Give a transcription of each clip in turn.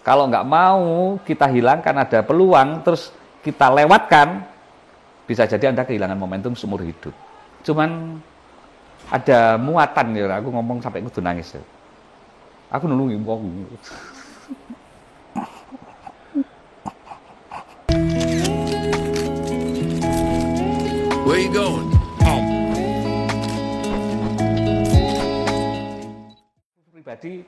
Kalau nggak mau kita hilangkan, ada peluang, terus kita lewatkan, bisa jadi Anda kehilangan momentum seumur hidup. Cuman ada muatan ya, aku ngomong sampai kudu nangis ya. Aku nulungi wong. Where you going? Pribadi,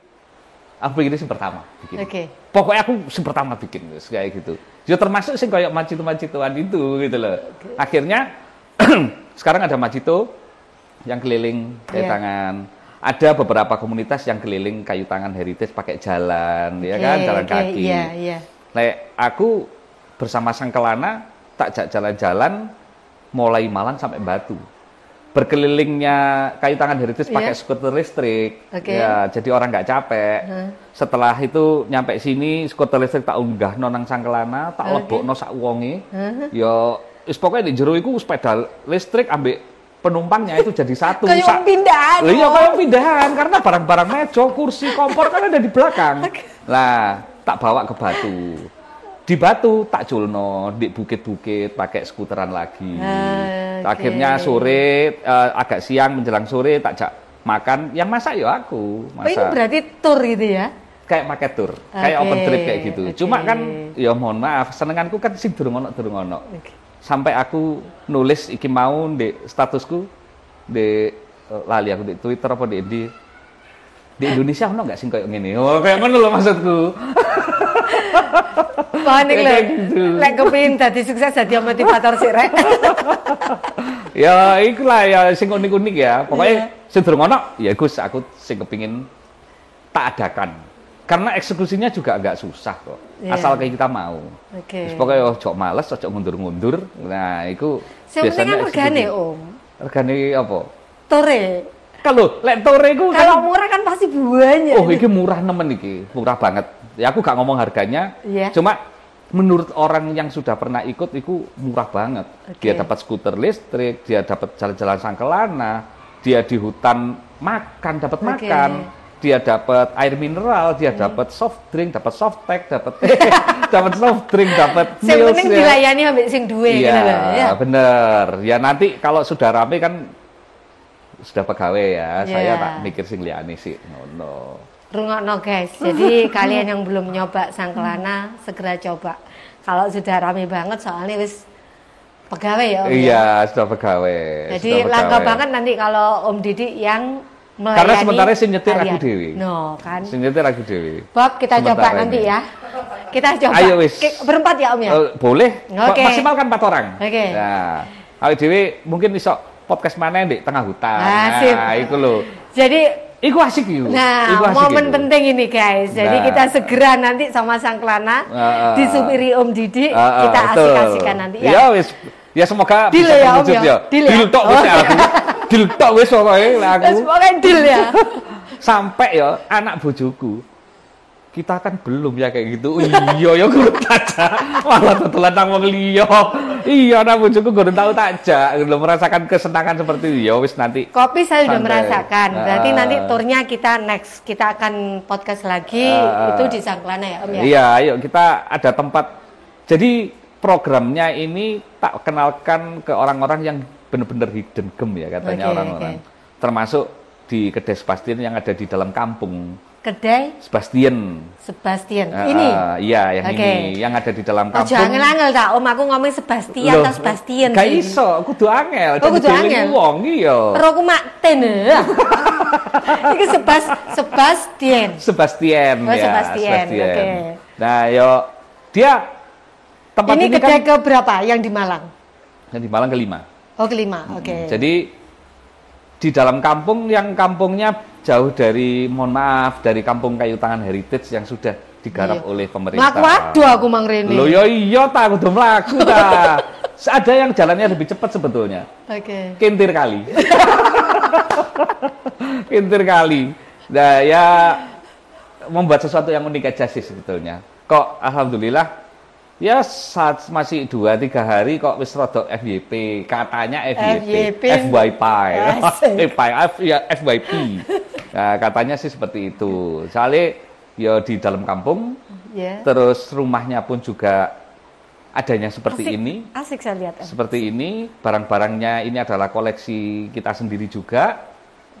aku bikin ini pertama bikin. Oke. Pokoknya aku pertama bikin kayak gitu. Ya termasuk sih kayak macito-macitoan itu gitu loh. Okay. Akhirnya sekarang ada macito yang keliling kayu tangan. Ada beberapa komunitas yang keliling kayu tangan heritage pakai jalan, ya kan, jalan kaki. Iya. Aku bersama Sang Kelana tak jalan-jalan mulai Malang sampai Batu. Berkelilingnya kayu tangan heritage pakai skuter listrik, ya jadi orang nggak capek. Setelah itu nyampe sini skuter listrik tak unggah nang Sang Kelana, tak lebokno sak wonge. Ya wis pokoke di jero iku sepeda listrik ambek penumpangnya itu jadi satu. Kayak pindahan. Iya kayak pindahan karena barang-barang meja, kursi, kompor kan ada di belakang. Lah tak bawa ke Batu. Di Batu tak culno di bukit-bukit pakai skuteran lagi. Akhirnya sore agak siang menjelang sore tak jak makan. Yang masak ya aku. Masak. Ini berarti tour gitu ya? Kayak pakai tour, kayak open trip kayak gitu. Cuma kan ya mohon maaf, senenganku kan sing durung ono. Sampai aku nulis iki mau di statusku di lali aku di Twitter apa di Indonesia ono enggak sing koyo ngene. Oh, kayak ngono lho maksudku. Panik lho. Lek kepengin dadi sukses dadi motivator sih rek. Ya ikulah ya sing unik-unik ya. Pokoknya sing durung ono ya Gus aku sing kepengin tak adakan. Karena eksekusinya juga agak susah kok. Asal kayak kita mau. Terus pokoknya ojo males, ojo mundur-mundur. Nah, itu biasanya regane, Om. Regane apa? Tore. Kalau lek tore iku kalau murah kan pasti banyak. Oh, iki murah nemen iki. Murah banget. Ya aku gak ngomong harganya. Cuma menurut orang yang sudah pernah ikut itu murah banget. Dia dapat skuter listrik, dia dapat jalan-jalan Sang Kelana, dia di hutan makan, dapat makan. Dia dapat air mineral, dia dapat soft drink, dapat soft pack, dapat dapat soft drink, dapat meals. Yang penting dilayani ambek sing duwe gitu loh. Iya, bener. Ya nanti kalau sudah rame kan sudah pegawai ya. Saya tak mikir sing liyane sih. No. Rungokno guys. Jadi kalian yang belum nyoba Sang Kelana segera coba. Kalau sudah rame banget soalnya wis pegawai ya Om. Iya, sudah pegawai. Jadi langka banget nanti kalau Om Didi yang melayani. Karena sementara sing nyetir aku dewi. No, kan. Sing nyetir aku dewi. Bob, kita coba nanti ya. Kita coba. Ayo wis. Berempat ya Om ya? Boleh. Maksimal kan 4 orang. Nah, awake dhewe mungkin iso podcast mana di tengah hutan. Nah, itu loh. Jadi iku asik yuk. Nah, momen penting ini guys. Jadi kita segera nanti sama Sang Kelana disupiri Om Didi, kita asik-asikan nanti ya. Ya wis. Ya semoga deal bisa ya, terwujud ya. Deal tok wis aku. Deal tok wis pokoke aku. Wis pokoke deal ya. Sampai ya anak bojoku. Kita kan belum ya kayak gitu. Iya ya guru tajak. Malah tetelan nang wong liya. Iya anak bojoku guru tahu tajak, belum merasakan kesenangan seperti itu. Ya wis nanti. Kopi saya sudah merasakan. Berarti nanti turnya kita next. Kita akan podcast lagi itu di Sang Kelana ya Om ya. Iya, ayo kita ada tempat. Jadi programnya ini tak kenalkan ke orang-orang yang benar-benar hidden gem ya katanya orang-orang. Termasuk di kedai Sebastian yang ada di dalam kampung. Kedai Sebastian. Ini? Iya, yang ini, yang ada di dalam kampung. Ojo angel-angel tak, Om aku ngomong Sebastian atau Sebastian. Gak iso, kudu angel. Oh, kudu angel. Wong iya. Roku makten. Iki Sebastian. Sebastian. Oke. Nah, yo dia tempat ini kedai kan, ke berapa yang di Malang? Yang di Malang kelima. Oh, kelima. Oke. Jadi di dalam kampung yang kampungnya jauh dari, mohon maaf, dari kampung kayu tangan heritage yang sudah digarap oleh pemerintah. Waduh aku Mang Rene. Loh ya iya ta, kudu mlaku ta. Ada yang jalannya lebih cepat sebetulnya. Kintir kali. Kintir kali. Nah ya membuat sesuatu yang unik aja sih sebetulnya. Kok alhamdulillah ya saat masih 2-3 hari kok wis rodok FYP, katanya FYP, FYP, FYP. Nah, katanya sih seperti itu. Soalnya ya di dalam kampung Terus rumahnya pun juga adanya seperti ini. Asik saya lihat. Seperti ini, barang-barangnya ini adalah koleksi kita sendiri juga.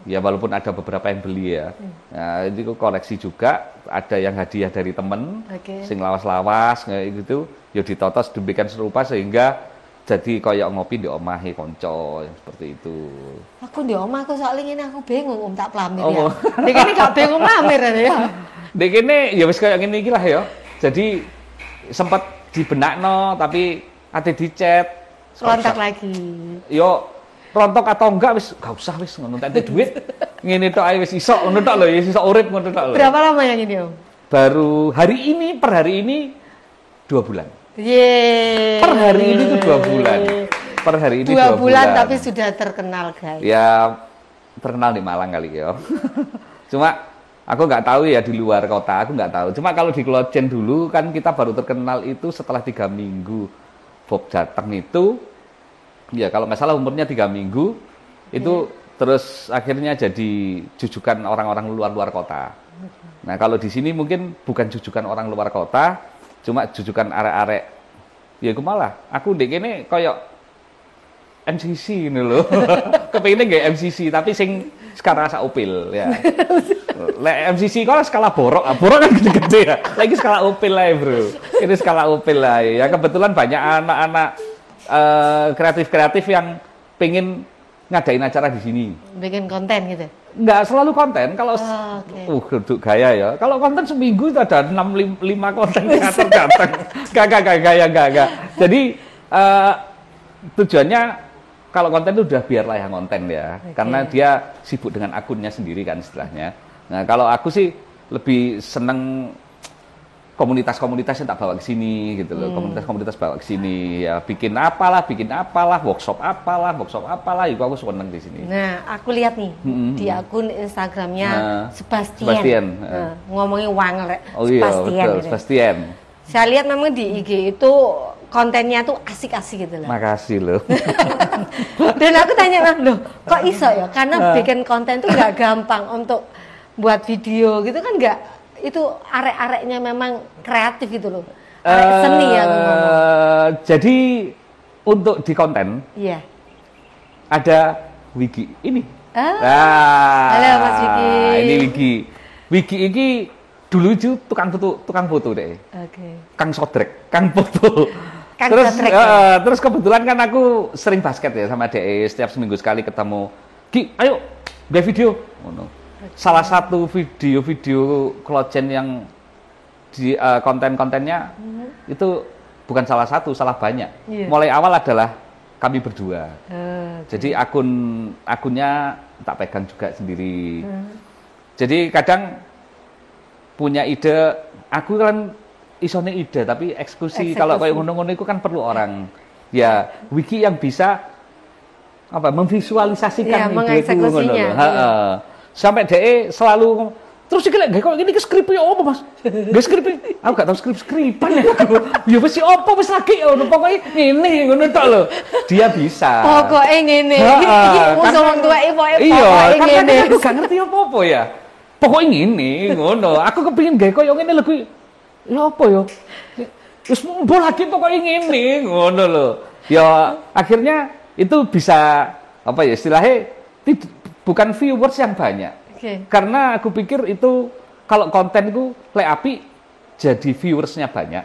Ya walaupun ada beberapa yang beli ya. Nah, itu koleksi juga, ada yang hadiah dari temen, sing lawas-lawas kayak gitu. Ya ditotos demikian serupa sehingga jadi koyok ngopi di omahe konco seperti itu. Aku di omahku soalnya ini aku bingung tak pelamir ya. Dek ini gak bingung pelamir ya. Dek ini ya wis kayak gini iki lah ya. Jadi sempat dibenakno tapi ate dicet. Kontak lagi. Yo rontok atau enggak wis gak usah wis ngono tak duit. Ngene tok ae wis iso ngono tok lho, iso urip ngono tok lho. Berapa lama yang ini, Om? Baru per hari ini 2 bulan. Yeay. Per hari ini tuh 2 bulan. Per hari ini 2 bulan tapi sudah terkenal, guys. Ya terkenal di Malang kali ya. Cuma aku nggak tahu ya di luar kota, aku nggak tahu. Cuma kalau di Klojen dulu kan kita baru terkenal itu setelah 3 minggu Bob Jateng itu. Ya kalau nggak salah umurnya 3 minggu itu terus akhirnya jadi jujukan orang-orang luar kota. Nah kalau di sini mungkin bukan jujukan orang luar kota, cuma jujukan arek-arek. Ya aku malah, aku dek ini koyok MCC ini loh. Kepinginnya nggak MCC tapi sing sekarang asa upil ya. MCC kalau skala borok kan gede-gede ya. Lagi skala upil lah ya bro. Ini skala upil lah ya. Kebetulan banyak anak-anak kreatif yang pengen ngadain acara di sini. Bikin konten gitu? Nggak selalu konten. Kalau duduk gaya ya. Kalau konten seminggu itu ada 5 konten teater datang. Gak. Jadi tujuannya kalau konten itu udah biarlah yang konten ya. Karena dia sibuk dengan akunnya sendiri kan istilahnya. Nah kalau aku sih lebih seneng komunitas-komunitas yang tak bawa ke sini gitu loh. Komunitas-komunitas bawa ke sini ya bikin apalah, workshop apalah, itu aku seneng di sini. Nah, aku lihat nih di akun Instagramnya Sebastian. Ngomongin Wanger. Oh iya, betul, Sebastian. Saya lihat memang di IG itu kontennya tuh asik-asik gitu loh. Makasih loh. Dan aku tanya loh, kok iso ya? Karena bikin konten tuh nggak gampang untuk buat video gitu kan nggak. Itu arek-areknya memang kreatif gitu loh. Arek seni ya ngomong. Jadi untuk di konten ada Wiki ini. Halo Mas Wiki. Ini Wiki ini dulu itu tukang foto deh. Kang Sodrek, Kang foto. Terus kebetulan kan aku sering basket ya sama DE, setiap seminggu sekali ketemu. Ki, ayo bikin video. Salah satu video Klojen yang di konten-kontennya itu bukan salah satu, salah banyak. Mulai awal adalah kami berdua. Jadi akunnya tak pegang juga sendiri. Jadi kadang punya ide, aku kan isone ide tapi eksekusi. Kalau kayak ngono-ngono itu kan perlu orang. Ya, Wiki yang bisa memvisualisasikan ide itu ngono. Sampai DE selalu terus iki lek kok ngene iki skrip ya opo Mas? Nggih skrip. Aku gak tau skripan ya aku. Ya wis opo wis lagi ya pokoke ngene ngono tok lho. Dia bisa. Pokoke ngene. Iki usul wong tuweke pokoke ngene. Aku gak ngerti apa-apa ya. Pokoke ngene ngono. Aku kepengin gawe koyo ngene lho kuwi. Ya apa ya? Wis mbok lagi pokoke ngene ngono lho. Ya akhirnya itu bisa istilahnya bukan viewers yang banyak, karena aku pikir itu kalau kontenku lek api jadi viewersnya banyak,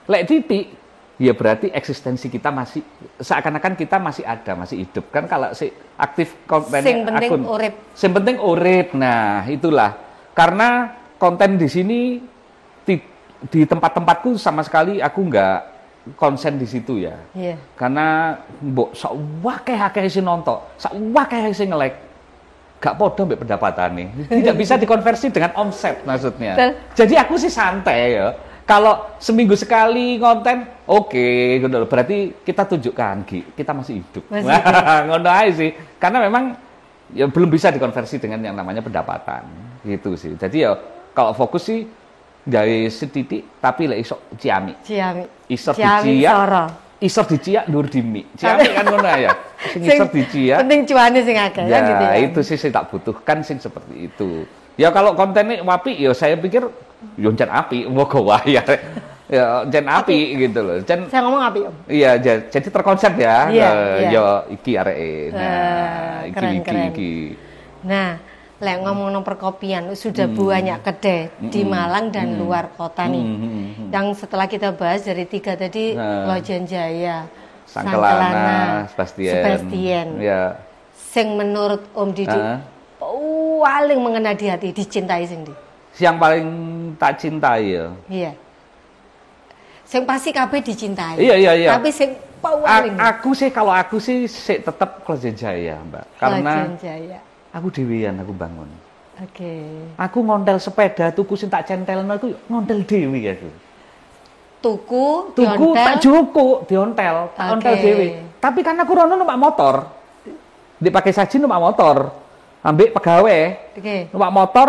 lek titik ya berarti eksistensi kita masih seakan-akan kita masih ada, masih hidup kan kalau si aktif kontennya akun. Sing penting urip. Nah itulah karena konten di sini di tempat-tempatku sama sekali aku nggak konsen di situ ya. Karena mbok sak akeh sing nonton, sak akeh sing nge-like. Gak podo mbek pendapatannya. Tidak bisa dikonversi dengan omset maksudnya. Jadi aku sih santai ya. Kalau seminggu sekali konten, oke, berarti kita tunjukkan kita masih hidup. Ngono aja sih. Karena memang ya belum bisa dikonversi dengan yang namanya pendapatan. Gitu sih. Jadi ya kalau fokus sih gawe setitik tapi lek iso ciami. Isor diciak nur dimi. Ciami kan ngono ya. Sing isor diciak. Penting cuane sing akeh kan gitu ya. Itu sih saya tak butuhkan sing seperti itu. Ya kalau kontennya wapi, ya saya pikir jan api, moga wae ya. Ya jan api gitu loh. Saya ngomong api Om. Iya, jadi terkonsep ya. Iya. Ya iki areke. Nah, iki. Nah, lek ngomong perkopian sudah banyak kedai di Malang dan luar kota nih. Yang setelah kita bahas dari 3 tadi, Lojen Jaya, Sangkelana, Sebastian. Ya. Sing menurut Om Didi paling mengena di hati, dicintai sing ndi? Yang paling tak cintai ya. Iya. Sing pasti kabeh dicintai. Iya. Tapi sing paling aku sih tetap Lojen Jaya, Mbak. Karena Lojen Jaya. Aku dhewean aku bangun. Oke. Aku ngontel sepeda tuku sing tak centelno iku ngontel dhewe aku. Tuku tak joko diontel, tak ontel dhewe. Tapi kan aku rono numpak motor. Dipakai saji numpak motor. Ambek pegawai. Numpak motor.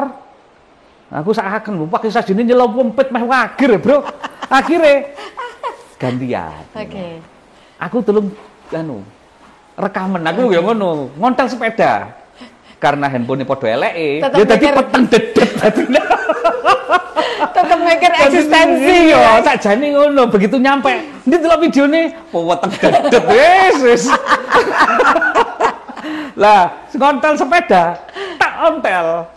Aku sakaken pakai sajine nyelop pempit meh wagir, Bro. Akhirnya gantian. Oke. Aku tulung rekaman aku ya ngono, ngontel sepeda. Karena handphone podo eleke, ya dadi peteng dedet batine. Tetep mikir eksistensi ya, sakjane ngono, begitu nyampe, ndi delok videone, peteng dedet wis. Lah, ngontel sepeda, tak ontel.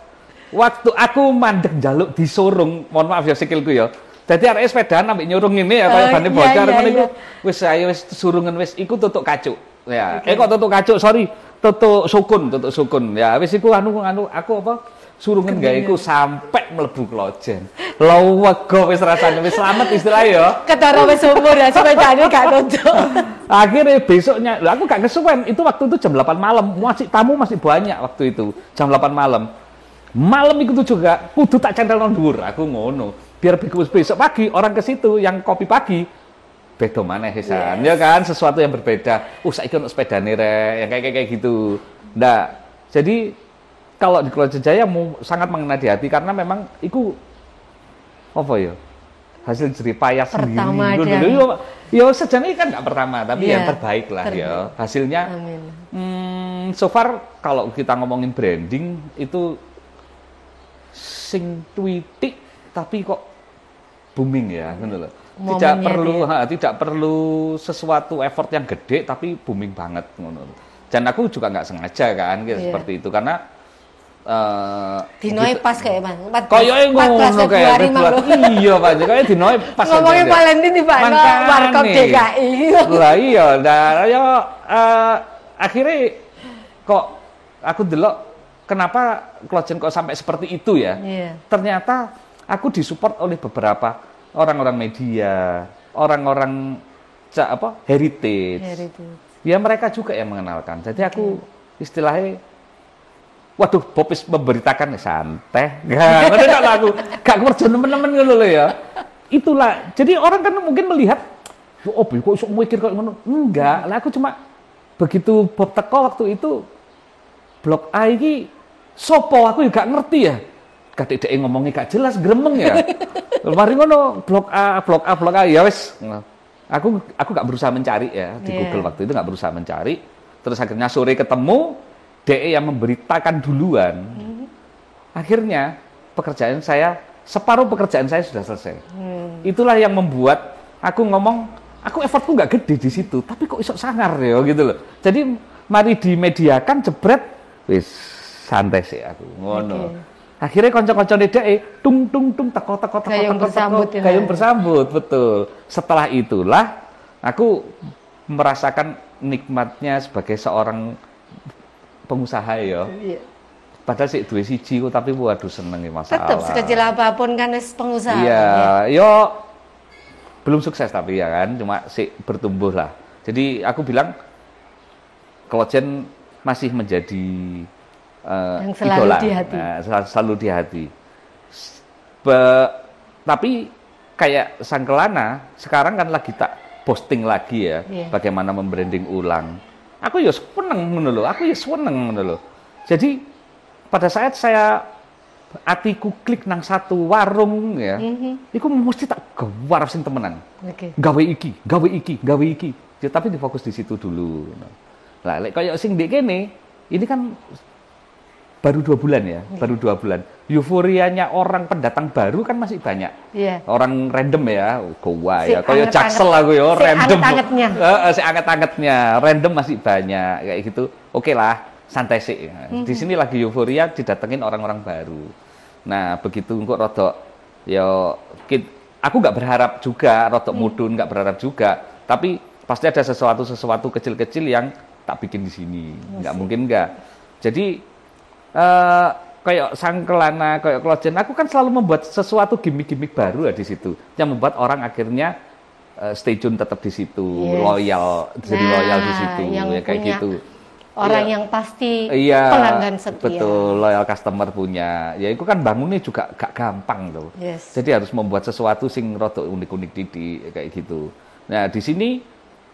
Waktu aku mandek njaluk disurung, mohon maaf ya sikilku ya. Dadi arek sepedaan ambek nyurung ngene ya kaya bane bocor ngene iku. Wis ayo wis surungan wis iku tutuk kacuk. Ya, kok tutuk kacuk, sorry. Tutuk sukun ya wis iku anu aku apa surungan gawe iku sampai mlebu Lojen. Lewego wis rasane wis slamet istilahnya ya. Ketara wis umur ya sepedane gak tutuk. Akhirnya besoknya aku gak kesuwen, itu waktu itu jam 8 malam, tamu masih banyak waktu itu, jam 8 malam. Malam itu juga kudu tak centel nang dhuwur, aku ngono. Biar besok pagi orang ke situ yang kopi pagi beda maneh Hesan, ya kan, sesuatu yang berbeda. Saiki ono sepedane rek, yang kayak gitu. Nah, jadi kalau di Lojen Jaya sangat mengena di hati karena memang itu apa ya? Hasil jerih payah pertama sendiri. Yo sejane kan enggak pertama, tapi yang terbaik lah ya. Hasilnya so far kalau kita ngomongin branding itu sing twitik tapi kok booming ya, gitu loh. Tidak perlu sesuatu effort yang gede tapi booming banget ngono. Dan aku juga nggak sengaja kan seperti itu karena dinoe pas kayak Mas. Kayak ngono kayak iya Pak. Kayak dinoe pas. Ngomongin Valentine di Pak Warkop DKI. Lah iya, yo akhirnya kok aku delok kenapa Lojen kok sampai seperti itu ya? Ternyata aku disupport oleh beberapa orang-orang media, orang-orang heritage. Ya mereka juga yang mengenalkan. Jadi aku istilahnya, waduh, Popis memberitakan santai. Nggak aku, gak kerja temen-temen gitu loh ya. Itulah. Jadi orang kan mungkin melihat, oh, kok sok mikir kok ngono. Enggak, lah aku cuma begitu Bob teko waktu itu blog A ini sopo aku juga ngerti ya. Kadek ngomongnya gak jelas, gremeng ya. Mari ngono blog A ya wis. Aku gak berusaha mencari ya di Google waktu itu, gak berusaha mencari. Terus akhirnya sore ketemu DE yang memberitakan duluan. Akhirnya separuh pekerjaan saya sudah selesai. Itulah yang membuat aku ngomong, aku effortku gak gede di situ, tapi kok iso sangar ya gitu loh. Jadi mari dimediakan jebret wis santai sih aku ngono. Akhirnya konco-konco DE tung teko gayung bersambut betul. Setelah itulah aku merasakan nikmatnya sebagai seorang pengusaha ya. Padahal sih duwe siji kok tapi waduh seneng masalah. Tetap sekecil apapun kan pengusaha. Iya, yo belum sukses tapi ya kan, cuma sih bertumbuh lah. Jadi aku bilang Lojen masih menjadi yang selalu idola, di hati. Selalu di hati. Tapi kayak Sangkelana sekarang kan lagi tak posting lagi ya, bagaimana membranding ulang. Aku ya seneng ngono lho. Jadi pada saat saya atiku klik nang satu warung ya, iku mesti tak gawar sing temenan. Gawe iki. Ya, tapi difokus di situ dulu. Lah lek kaya sing ndek kene, ini kan baru 2 bulan ya, baru 2 bulan. Euforianya orang pendatang baru kan masih banyak. Orang random ya, goa ya, kayak Jaksel aku ya, random. Si anget-angetnya, random masih banyak kayak gitu. Oke lah, santai sih. Di sini lagi euforia didatengin orang-orang baru. Nah, begitu kok rodok ya aku nggak berharap juga rodok mudun, nggak berharap juga. Tapi pasti ada sesuatu kecil-kecil yang tak bikin di sini. Nggak mungkin nggak. Jadi kayak Sangkelana, kayak Klojen, aku kan selalu membuat sesuatu gimmick-gimmick baru ya di situ, yang membuat orang akhirnya stay tune tetap di situ, loyal, jadi loyal di situ, ya kayak gitu. Orang yang pasti pelanggan setia. Betul, loyal customer punya. Ya itu kan bangunnya juga gak gampang tuh. Jadi harus membuat sesuatu sing rada unik-unik didik kayak gitu. Nah di sini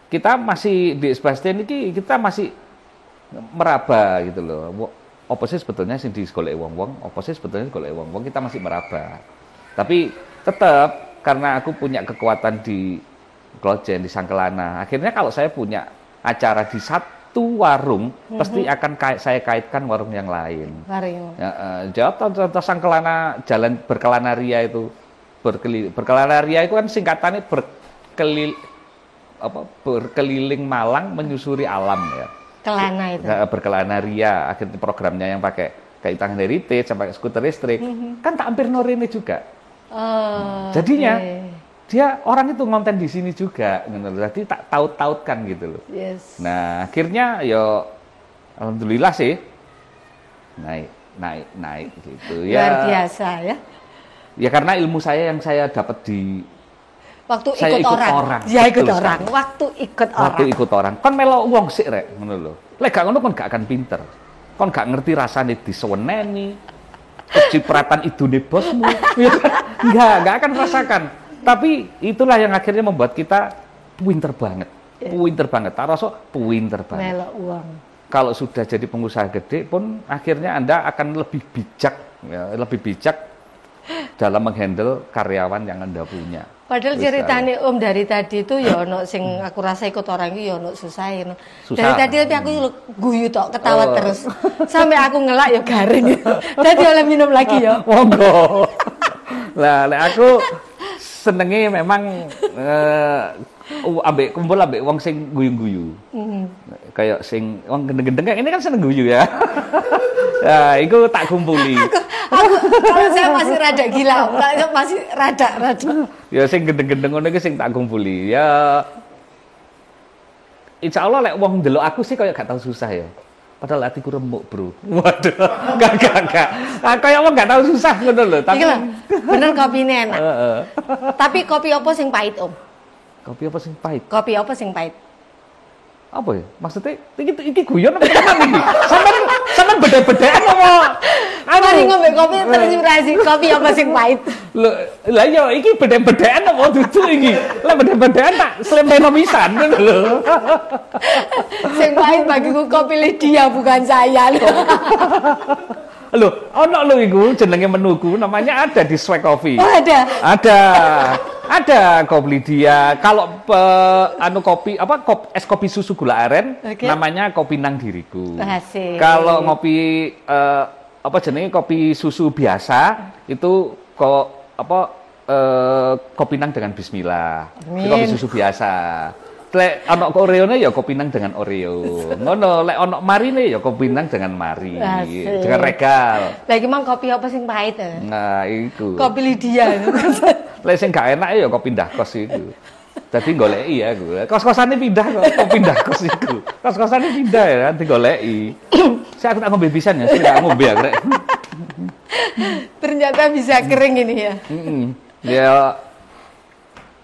kita masih di Sebastian ini kita masih meraba gitu loh. Apa sih sebetulnya sing digoleki wong-wong, apa sih sebetulnya digoleki wong-wong, kita masih meraba. Tapi tetap karena aku punya kekuatan di Klojen, di Sangkelana. Akhirnya kalau saya punya acara di satu warung, pasti akan saya kaitkan warung yang lain. Contoh Sangkelana jalan berkelanaria itu, berkelanaria itu kan singkatannya berkeliling Malang menyusuri alam ya. Kelana itu. Berkelana ria, akhirnya programnya yang pakai kayak tangan heritage sampai skuter listrik, kan tak hampir norene juga. Jadinya dia orang itu ngonten di sini juga, jadi tak taut-tautkan gitu loh. Nah akhirnya yo alhamdulillah sih naik gitu ya. Luar biasa ya. Ya karena ilmu saya yang saya dapat di waktu ikut orang. Ya ikut orang. Waktu ikut orang. Kon melo wong sik rek, ngono lho. Lek gak ngono kon gak akan pinter. Kon gak ngerti rasane diseweneni. Kecipratan idune bosmu. Enggak akan rasakan. Tapi itulah yang akhirnya membuat kita pinter banget. Pinter banget. Tak rasa pinter banget. Melo uang. Kalau sudah jadi pengusaha gede pun akhirnya Anda akan lebih bijak ya, lebih bijak dalam menghandle karyawan yang Anda punya. Padahal ceritanya Om dari tadi itu ya ono sing aku rasa ikut orang itu ya ono susah. Dari tadi tapi aku guyu tok ketawa terus. Sampai aku ngelak ya garing. Jadi oleh minum lagi ya. Monggo. Lah aku senenge memang kumpul ambek wong sing guyu-guyu. Kayak sing wong gendeng-gendeng ini kan seneng guyu ya. Ya, itu tak kumpuli. Kalau saya masih rada gila, kalau masih rada. Ya sing gendeng-gendeng ngono iki sing tak kumpuli. Ya insya Allah lek wong ndelok aku sih kayak gak tahu susah ya. Padahal hatiku remuk, Bro. Waduh, enggak. Kayak wong gak tahu susah ngono lho, tapi bener kopine enak. Tapi kopi apa sing pahit, Om? Kopi apa sing pahit? Kopi apa sing pahit? Apa ya? Maksudnya iki guyon apa tenan iki? Sampeyan beda-bedaan apa? Mari ngombe kopi terinspirasi. Kopi apa sing pahit? Lah ya iki beda-bedaan apa dudu iki? Lah beda-bedaan tak slempeno pisan ngono lho. Sing pahit bagiku kopi Lydia bukan saya. Loh, ono lho iku jenenge menuku namanya ada di Swag Coffee. Oh, ada. Ada kopi Lydia. Kalau kopi es kopi susu gula aren namanya kopi nang diriku. Kalau ngopi kopi susu biasa itu kopi nang dengan bismillah. Kopi susu biasa. Lek ono Oreone ya kopi nang dengan Oreo. Ngono, lek ono marine ya kopi nang dengan mari. Dengan regal. Lagi mang kopi apa sing pahit? Nah, iku. Kopi Lydia. Lek sing gak enak ya kopi ndah kos iku. Dadi goleki ya aku. Kos-kosane pindah kok kopi ndah kos iku. Kos-kosane pindah ya nanti goleki. Saya aku tak ngombe pisan ya, saya tak ngombe ya, Rek. Ternyata bisa kering ini ya. Ya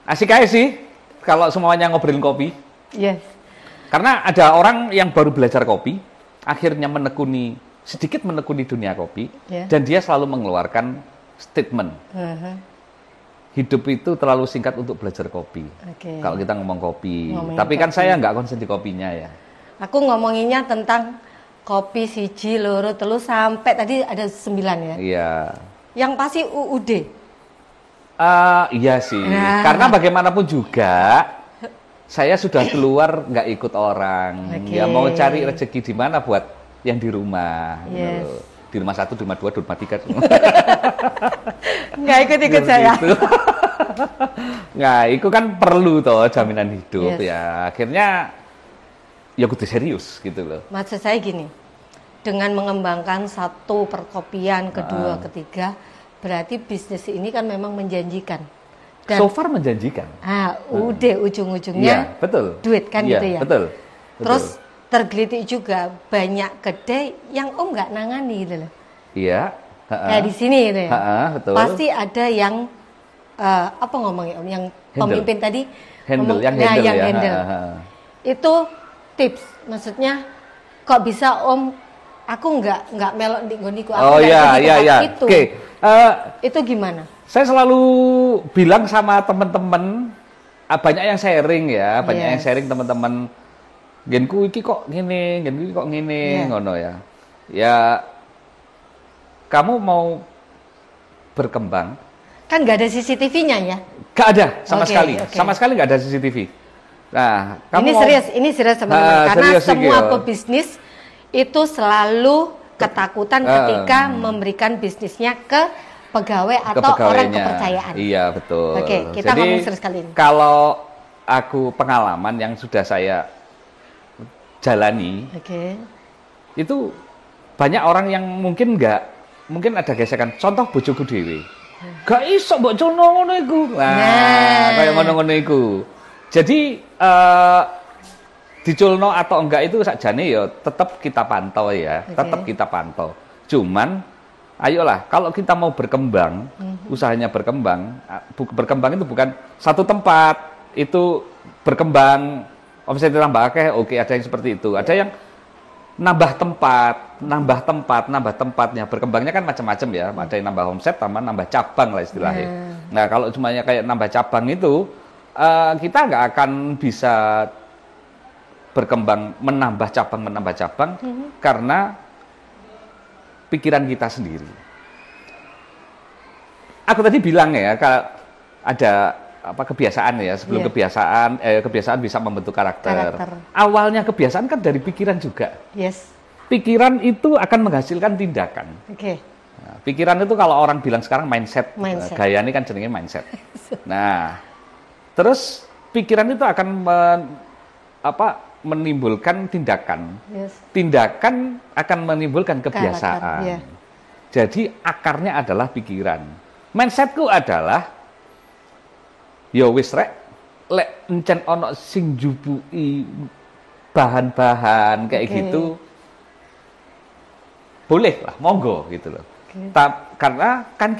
asik aja sih. Kalau semuanya ngobrolin kopi, karena ada orang yang baru belajar kopi, akhirnya sedikit menekuni dunia kopi, dan dia selalu mengeluarkan statement. Hidup itu terlalu singkat untuk belajar kopi. Kalau kita ngomong kopi, tapi kan saya nggak konsen di kopinya ya. Aku ngomonginnya tentang kopi siji, loro, telu sampai tadi ada 9 ya. Iya. Yang pasti UUD. Iya sih, karena bagaimanapun juga saya sudah keluar nggak ikut orang, ya mau cari rezeki di mana buat yang di rumah. di rumah 1, di rumah 2, di rumah 3. Nggak ikut-ikut saya. Nah, itu kan perlu toh jaminan hidup ya. Akhirnya ya kudu serius gitu loh. Maksud saya gini, dengan mengembangkan satu perkopian, kedua, ketiga, berarti bisnis ini kan memang menjanjikan. Dan, so far menjanjikan. Udah ujung-ujungnya betul. Duit kan gitu ya. Betul. Terus tergelitik juga banyak kedai yang Om nggak nangani gitu loh. Iya. Kayak di sini gitu ya. Betul. Pasti ada yang apa ngomongnya Om, yang pemimpin tadi handle. Itu tips, maksudnya kok bisa Om, aku nggak melok di ngoniku, aku itu. Oke. Itu gimana? Saya selalu bilang sama teman-teman, banyak yang sharing ya, banyak yang sharing teman-teman. Genku iki kok ngene, genku iki kok ngene, ngono ya. Ya, kamu mau berkembang? Kan nggak ada CCTV-nya ya? Nggak ada, sekali. Sama sekali nggak ada CCTV. Nah, kamu ini serius teman-teman. Karena semua pebisnis itu selalu ketakutan ketika memberikan bisnisnya ke pegawai atau orang kepercayaan. Iya, betul. Oke, kita ngomong serius kali ini. Kalau aku pengalaman yang sudah saya jalani, itu banyak orang yang mungkin ada gesekan. Contoh bojoku dhewe. Gak iso mbok cono ngono iku. Nah, kayak ngono-ngono iku. Jadi diculno atau enggak itu sakjane ya tetap kita pantau ya, tetap kita pantau. Cuman ayolah, kalau kita mau berkembang, usahanya berkembang itu bukan satu tempat, itu berkembang, omset tambah akeh, oke, ada yang seperti itu. Ada yang nambah tempatnya, berkembangnya kan macam-macam ya. Ada yang nambah omset, nambah cabang lah istilahnya. Nah, kalau cumanya kayak nambah cabang itu, kita nggak akan bisa berkembang, menambah cabang, karena pikiran kita sendiri. Aku tadi bilang ya, ada kebiasaan ya, sebelum kebiasaan bisa membentuk karakter. Awalnya kebiasaan kan dari pikiran juga. Yes. Pikiran itu akan menghasilkan tindakan. Nah, pikiran itu kalau orang bilang sekarang mindset. Gaya ini kan jenenge mindset. Nah, terus pikiran itu akan menimbulkan tindakan. Tindakan akan menimbulkan kebiasaan. Jadi akarnya adalah pikiran. Mindsetku adalah ya wis rek lek encen ono sing jupuki bahan-bahan kayak gitu, boleh lah, monggo gitu loh. Karena kan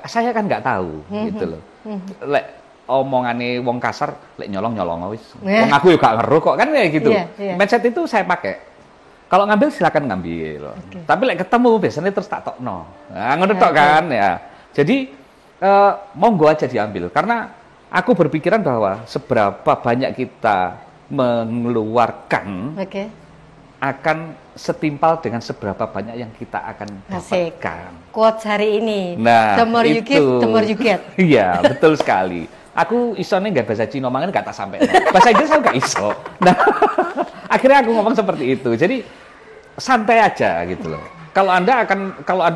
saya kan nggak tahu gitu loh. Lek omongane wong kasar, lek nyolong wis. Wong aku juga gak ngeruh kok kan kayak gitu. Mindset itu saya pakai. Kalau ngambil silakan ngambil. Tapi lek ketemu biasanya terus tak tokno. Nah, ngono tok kan ya. Jadi monggo aja diambil, karena aku berpikiran bahwa seberapa banyak kita mengeluarkan akan setimpal dengan seberapa banyak yang kita akan dapatkan. Quotes hari ini. Nah, the more you give, the more you get. Iya, betul sekali. Aku isone nggak bahasa Cina, mangan nggak tak sampai. Bahasa Inggris aku nggak iso. Nah, akhirnya aku ngomong seperti itu. Jadi santai aja gitu loh. Kalau Anda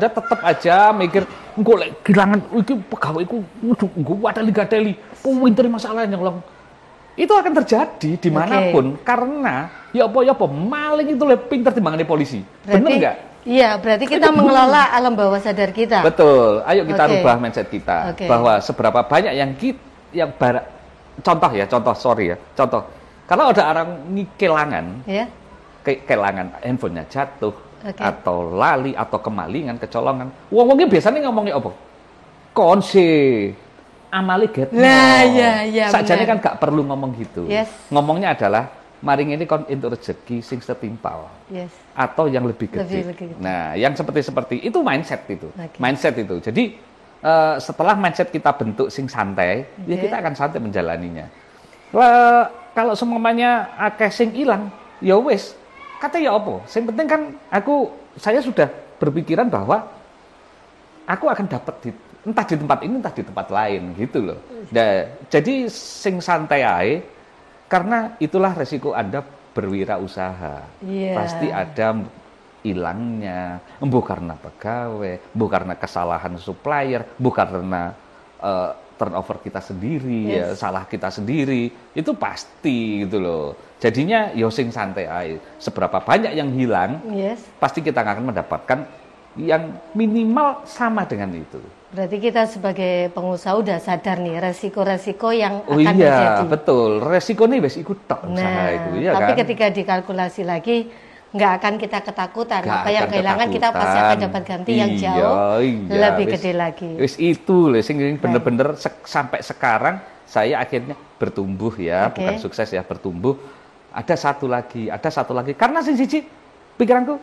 tetap aja mikir, engko lek kehilangan iki pegawaiku, engko wadali-gadali, pinter masalahnya nyolong. Itu akan terjadi dimanapun, karena ya apa maling itu lebih pinter timbangane polisi. Bener nggak? Iya, berarti kita mengelola alam bawah sadar kita. Betul. Ayo kita rubah mindset kita bahwa seberapa banyak contoh. Kalau ada orang kehilangan handphonenya jatuh, atau lali, atau kemalingan, kecolongan, wong-wongnya biasanya ngomongnya apa? Konse, amali getno. Nah, ya, sakjane kan gak perlu ngomong gitu. Ngomongnya adalah maring ini kon entuk rezeki sing setimpal. Atau yang lebih gede. Nah, yang seperti itu mindset itu. Mindset itu. Jadi setelah mindset kita bentuk sing santai, ya kita akan santai menjalaninya. Kalau semuanya akeh sing ilang, ya wis. Kata ya apa? Yang penting kan saya sudah berpikiran bahwa aku akan dapat entah di tempat ini, entah di tempat lain gitu loh. Nah, jadi sing santai ae, karena itulah resiko Anda berwirausaha. Pasti ada hilangnya, mbuh karena pegawai, mbuh karena kesalahan supplier, mbuh karena turnover kita sendiri, ya, salah kita sendiri, itu pasti gitu loh. Jadinya sing santai aja. Seberapa banyak yang hilang, pasti kita akan mendapatkan yang minimal sama dengan itu. Berarti kita sebagai pengusaha udah sadar nih resiko-resiko yang akan iya, terjadi. Betul. Resikonya wis ikut tok usaha itu, ya tapi kan? ketika dikalkulasi lagi, nggak akan kita ketakutan. Apa yang kehilangan kita pasti akan dapat ganti yang jauh lebih gede lagi. Wis itu loh, sing bener-bener sampai sekarang saya akhirnya bertumbuh ya, bukan sukses ya, bertumbuh. Ada satu lagi. Karena sing siji pikiranku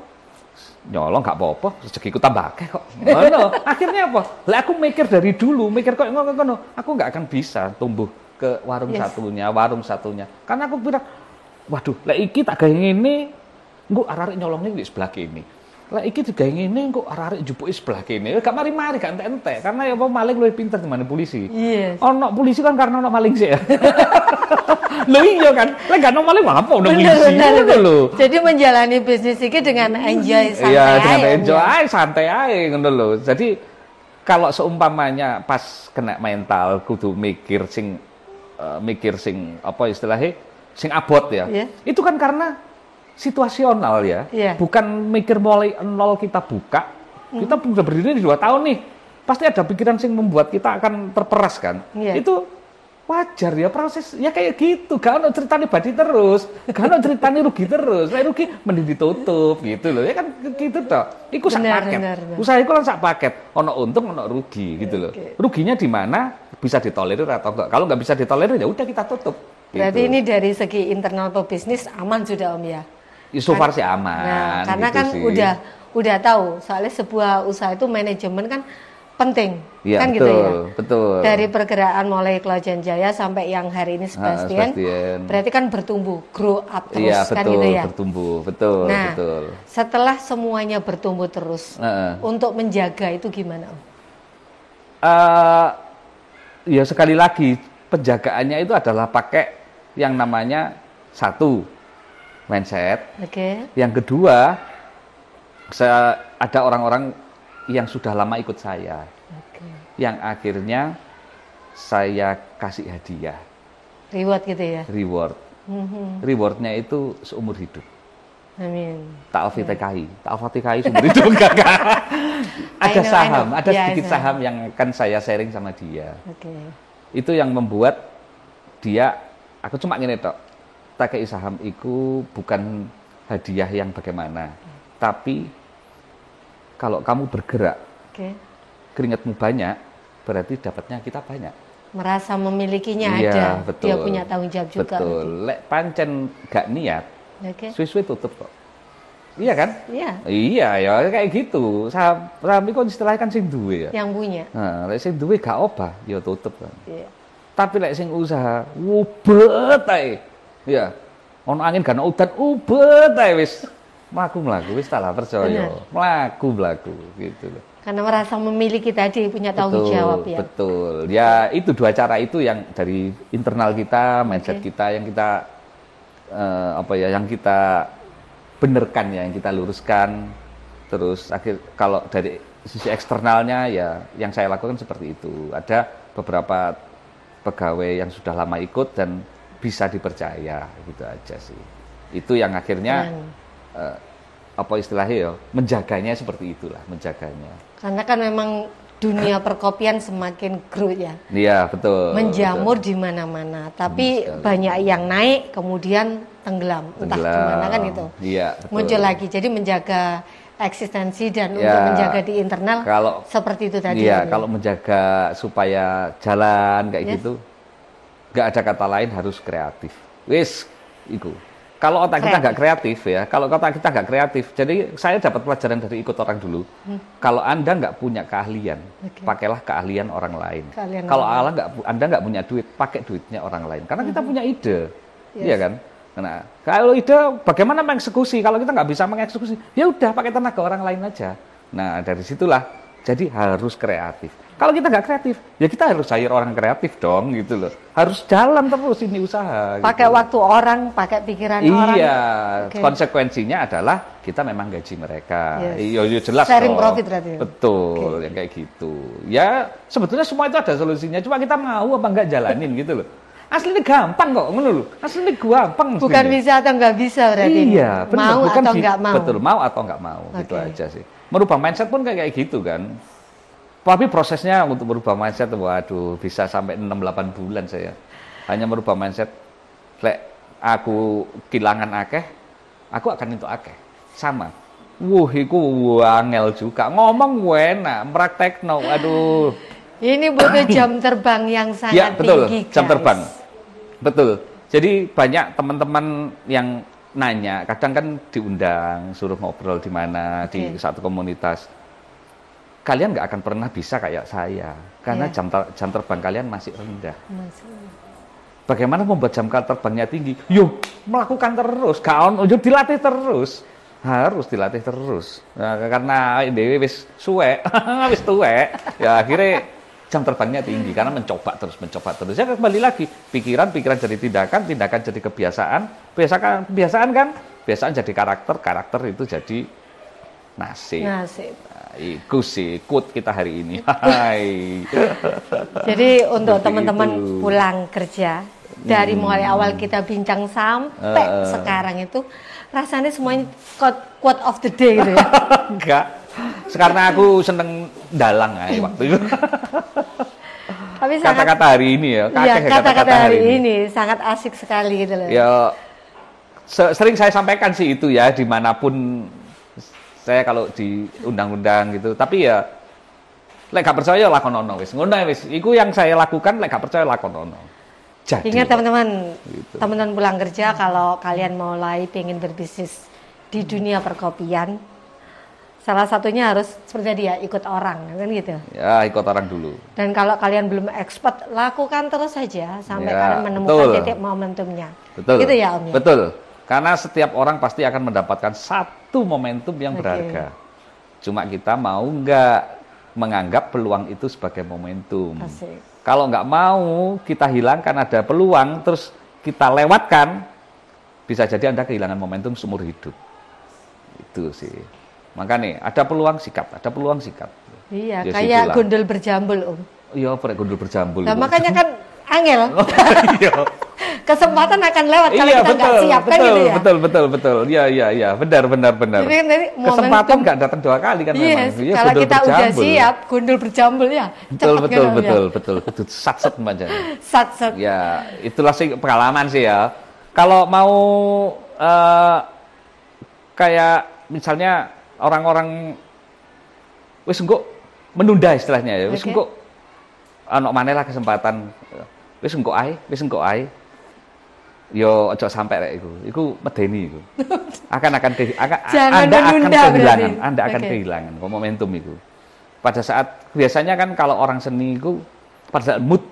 nyolong gak apa-apa, rezekiku tambah akeh kok. Ngono. Akhirnya apa? Lah aku mikir dari dulu, kok ngono. Aku nggak akan bisa tumbuh ke warung satunya. Karena aku bilang, waduh, lah iki tak gawe ngene, engko arek nyolongnya di sebelah kene. Lah iki digawe ngene, engko arek jupuke sebelah kene. Gak mari-mari, gak entek-entek. Karena ya apa maling luwih pinter dibanding polisi. Ono polisi kan karena ono maling sih ya. Loh iya kan, lek gak ono maling apa ono polisi ngono lho. Jadi menjalani bisnis ini dengan enjoy santai. Iya, dengan enjoy santai ae ngono lho. Jadi kalau seumpamanya pas kena mental kudu mikir sing apa istilahnya sing abot ya. Itu kan karena situasional ya. Bukan mikir mulai nol kita buka. Kita sudah berdiri 2 tahun nih. Pasti ada pikiran sing membuat kita akan terperas kan. Itu wajar ya, proses ya kayak gitu. Gak ada ceritanya badi terus, gak ada ceritanya rugi terus. Nah, rugi mending ditutup gitu loh. Ya kan gitu toh. Iku sak paket. Usaha iku kan sak paket. Ono untung, ono rugi gitu loh. Ruginya di mana? Bisa ditolerir atau enggak? Kalau nggak bisa ditolerir ya udah kita tutup. Berarti gitu. ini dari segi internal pebisnis aman sudah Om ya? So far sih aman. Nah, karena gitu kan sih. udah tahu. Soalnya sebuah usaha itu manajemen kan penting, ya, kan betul, gitu ya. Betul. Dari pergerakan mulai Klajen Jaya sampai yang hari ini Sebastian, berarti kan bertumbuh, grow up terus, ya, betul, kan gitu ya. Bertumbuh, betul. Nah, betul. Setelah semuanya bertumbuh terus, untuk menjaga itu gimana? Ya sekali lagi penjagaannya itu adalah pakai yang namanya satu mindset. Yang kedua, ada orang-orang yang sudah lama ikut saya, yang akhirnya saya kasih hadiah, reward gitu ya. Rewardnya itu seumur hidup. Amin. Ta'al-Fatikahi seumur hidup enggak. Ada saham, ada sedikit saham yang akan saya sharing sama dia. Itu yang membuat dia, aku cuma ngene tok, tak kei saham itu bukan hadiah yang bagaimana, tapi kalau kamu bergerak, keringatmu banyak, berarti dapatnya kita banyak. Merasa memilikinya ada, betul. Dia punya tanggung jawab juga. Betul. Lek pancen gak niat, suwe-suwe tutup kok. Iya kan? Iya ya kayak gitu. Saham itu istilahnya kan sing duwe ya. Yang punya. Nah, lek sing duwe gak obah, ya tutup kan. Tapi lek sing usaha, ubet ae. Ya. Ono angin gak ono udan, ubet ae wis. Mlaku wis tak lah percaya. Mlaku gitu loh. Karena merasa memiliki tadi punya tanggung jawab ya. Betul. Ya itu 2 cara itu yang dari internal kita, mindset kita yang kita yang kita benerkan ya, yang kita luruskan. Terus kalau dari sisi eksternalnya ya yang saya lakukan seperti itu. Ada beberapa pegawai yang sudah lama ikut dan bisa dipercaya, gitu aja sih. Itu yang akhirnya apa istilahnya ya, menjaganya seperti itulah, menjaganya. Karena kan memang dunia perkopian semakin growth ya. Iya, betul. Menjamur di mana-mana, tapi banyak yang naik kemudian tenggelam, entah gimana kan gitu. Iya, betul. Muncul lagi. Jadi menjaga eksistensi dan untuk menjaga di internal seperti itu tadi. Iya, kalau menjaga supaya jalan kayak gitu, nggak ada kata lain, harus kreatif. Wis, iku. Kalau otak kita nggak kreatif ya, kalau otak kita nggak kreatif, jadi saya dapat pelajaran dari ikut orang dulu. Kalau Anda nggak punya keahlian, pakailah keahlian orang lain. Kalau Anda nggak punya duit, pakai duitnya orang lain. Karena kita punya ide, iya kan? Nah, kalau ide, bagaimana mengeksekusi? Kalau kita nggak bisa mengeksekusi, ya udah pakai tenaga orang lain aja. Nah, dari situlah Jadi harus kreatif. Kalau kita nggak kreatif, ya kita harus hire orang kreatif dong gitu loh. Harus jalan terus ini usaha. Pakai gitu. waktu orang, pakai pikiran orang. Iya, konsekuensinya adalah kita memang gaji mereka. Iya, jelas. Sharing profit berarti. Betul, yang kayak gitu. Ya sebetulnya semua itu ada solusinya. Cuma kita mau apa nggak jalanin gitu loh. Aslinya gampang kok, ngono lho. Aslinya gampang. Bukan bisa atau nggak bisa berarti. Iya, benar. Mau Bukan atau nggak mau. Betul, mau atau nggak mau. Gitu aja sih. Merubah mindset pun kayak gitu kan. Tapi prosesnya untuk merubah mindset, waduh, bisa sampai 6-8 bulan saya. Hanya merubah mindset, lek aku kehilangan akeh, aku akan itu akeh. Sama. Iku angel juga. Ngomong enak, praktekno, aduh. Ini butuh jam terbang yang sangat ya, betul, tinggi, guys. Jam terbang. Betul. Jadi banyak teman-teman yang nanya, kadang kan diundang, suruh ngobrol di mana, di satu komunitas. Kalian nggak akan pernah bisa kayak saya, karena jam terbang kalian masih rendah. Bagaimana membuat jam terbangnya tinggi? Yuk, melakukan terus, dilatih terus. Harus dilatih terus. Nah, karena ini wis suwe, wis tuwe, ya akhirnya jam terbangnya tinggi, karena mencoba terus. Ya kembali lagi, pikiran jadi tindakan jadi kebiasaan kebiasaan jadi karakter itu jadi nasib. Nah, itu sih quote kita hari ini. Jadi untuk teman-teman pulang kerja, dari mulai awal kita bincang sampai sekarang itu rasanya semuanya quote of the day gitu ya. Enggak. Sekarang aku seneng dalang waktu itu. Tapi kata-kata hari ini ya, kata-kata hari ini sangat asik sekali gitu loh. Ya sering saya sampaikan sih itu ya, dimanapun saya kalau di undang-undang gitu. Tapi ya lek gak percaya lakonono wis. Ngono wis. Iku yang saya lakukan, lek gak percaya lakonono. Jadi ingat teman-teman, gitu. Teman-teman pulang kerja, kalau kalian mulai pengen berbisnis di dunia perkopian, salah satunya harus seperti dia, ikut orang, kan gitu. Ya, ikut orang dulu. Dan kalau kalian belum expert, lakukan terus saja sampai kalian menemukan titik momentumnya. Betul. Gitu ya, Om. Betul. Karena setiap orang pasti akan mendapatkan satu momentum yang berharga. Cuma kita mau nggak menganggap peluang itu sebagai momentum. Asik. Kalau nggak mau, kita hilangkan ada peluang, terus kita lewatkan, bisa jadi Anda kehilangan momentum seumur hidup. Itu sih. Makanya ada peluang sikap. Iya, ya, kayak gondol berjambul, Om. Iya, gondol berjambul. Nah, makanya kan angel. Iya. Kesempatan akan lewat kalau kita nggak siap, kan gitu ya? Betul. Iya. Benar. Kesempatan nggak datang 2 kali kan memang. Yes, kalau kita udah siap, gondol berjambul ya. Betul. Satset macam. Satset. Ya, itulah sih pengalaman sih ya. Kalau mau kayak misalnya orang-orang wis engko menunda istilahnya ya. Wis engko ana maneh lah kesempatan. Wis engko ae. Yo ojo sampai rek iku. Iku medeni iku. Anda akan kehilangan momentum itu. Pada saat biasanya kan kalau orang seni itu pada saat mood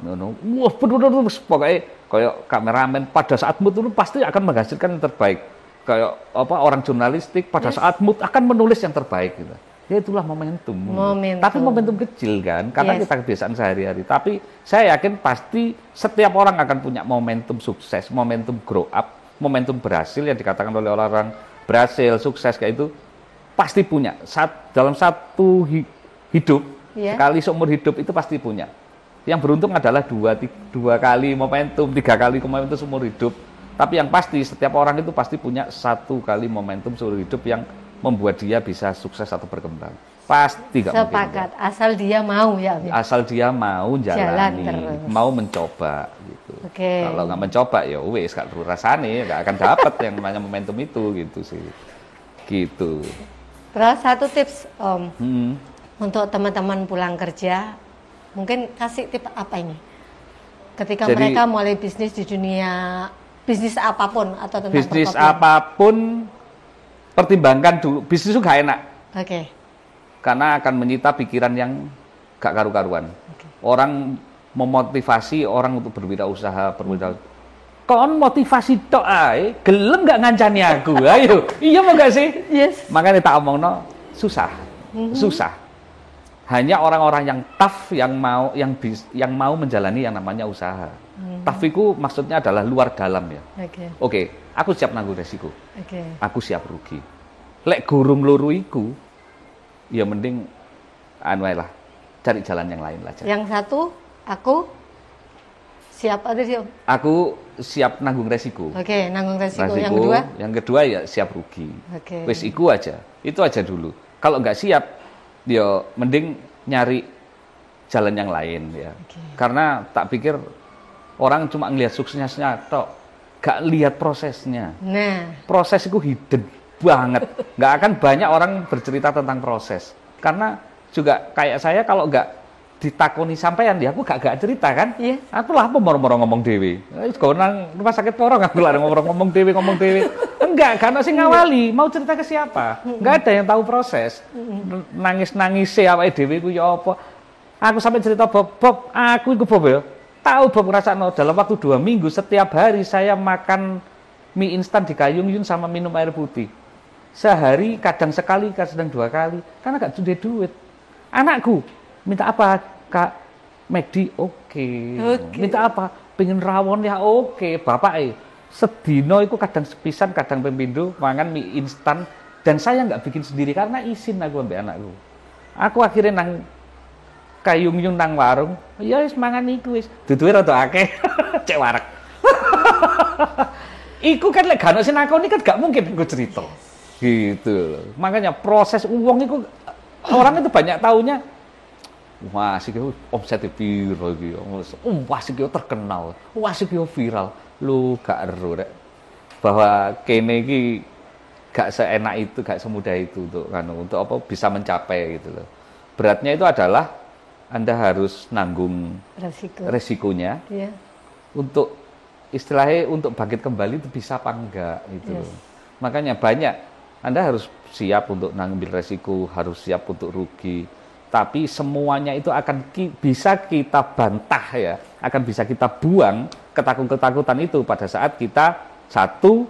ngono. Wah, pokoknya kayak kameramen pada saat mood itu pasti akan menghasilkan yang terbaik. Kayak orang jurnalistik pada saat mood akan menulis yang terbaik gitu. Ya itulah momentum. Tapi momentum kecil kan, karena kita kebiasaan sehari-hari. Tapi saya yakin pasti setiap orang akan punya momentum sukses, momentum grow up, momentum berhasil yang dikatakan oleh orang berhasil, sukses kayak itu pasti punya. Dalam satu hidup, sekali seumur hidup itu pasti punya. Yang beruntung adalah dua kali momentum, 3 kali momentum seumur hidup. Tapi yang pasti setiap orang itu pasti punya 1 kali momentum seumur hidup yang membuat dia bisa sukses atau berkembang. Pasti nggak mungkin. Sepakat, asal dia mau ya. Asal dia mau jalani, mau mencoba gitu. Kalau nggak mencoba ya wes gak perlu rasane, nggak akan dapat yang namanya momentum itu gitu sih. Gitu. Terus satu tips Om, untuk teman-teman pulang kerja, mungkin kasih tips apa ini? Ketika mereka mulai bisnis di dunia bisnis apapun atau tentang bisnis apapun, pertimbangkan dulu, bisnis itu gak enak. Karena akan menyita pikiran yang gak karu-karuan. Orang memotivasi orang untuk berwirausaha, kon motivasi tok ae, gelem gak ngancani aku. Ayo, iya mau gak sih? Yes. Makanya tak omongno susah. Hanya orang-orang yang tough yang mau menjalani yang namanya usaha. Tough itu maksudnya adalah luar dalam ya. Oke, aku siap nanggung resiko. Aku siap rugi. Lek gurung loro iku, ya mending lah, cari jalan yang lain lah. Yang satu, aku siap ada sih. Aku siap nanggung resiko. Nanggung resiko. Yang kedua ya siap rugi. Wes iku aja. Itu aja dulu. Kalau nggak siap, dia mending nyari jalan yang lain ya. Karena tak pikir orang cuma ngelihat suksesnya tok, gak lihat prosesnya. Proses itu hidden banget. Nggak akan banyak orang bercerita tentang proses. Karena juga kayak saya kalau nggak ditakoni sampean ya aku gak cerita kan. Aku lah moro-moro ngomong dewe. Kalau nang rumah sakit porong aku lah ngomong dewe. Enggak, karena sing ngawali mau cerita ke siapa? Enggak ada yang tahu proses. Nangis awake dhewe ku ya apa? Aku sampai cerita Bob, aku iku Bob ya. Tahu Bob ngrasakno dalam waktu 2 minggu setiap hari saya makan mie instan di Kayung Yun sama minum air putih. Sehari kadang sekali, kadang 2 kali karena gak ada duit. Anakku minta apa? Kak McD oke. Minta apa? Pengen rawon ya oke. Bapak sedino itu kadang sepisan, kadang pembindo mangan mie instan dan saya nggak bikin sendiri karena izin aku ambil anakku. Aku akhirnya nang Kayung Yun nang warung, ya wis mangan iku wis. Duduhe rada akeh, cek warak. Iku kan lek gak ono sing nakoni kan gak mungkin gue cerita. Gitu. Makanya proses uang itu orang itu banyak taunya wah sih omset piro iki. Wah sih terkenal. Wah sih viral. Lu gak ero rek. Bahwa kene iki gak seenak itu, gak semudah itu untuk apa bisa mencapai gitu loh. Beratnya itu adalah Anda harus nanggung resikonya. Untuk istilahnya untuk bangkit kembali itu bisa apa enggak gitu loh. Makanya banyak Anda harus siap untuk ngambil resiko, harus siap untuk rugi. Tapi semuanya itu akan bisa kita bantah ya, akan bisa kita buang ketakutan itu pada saat kita satu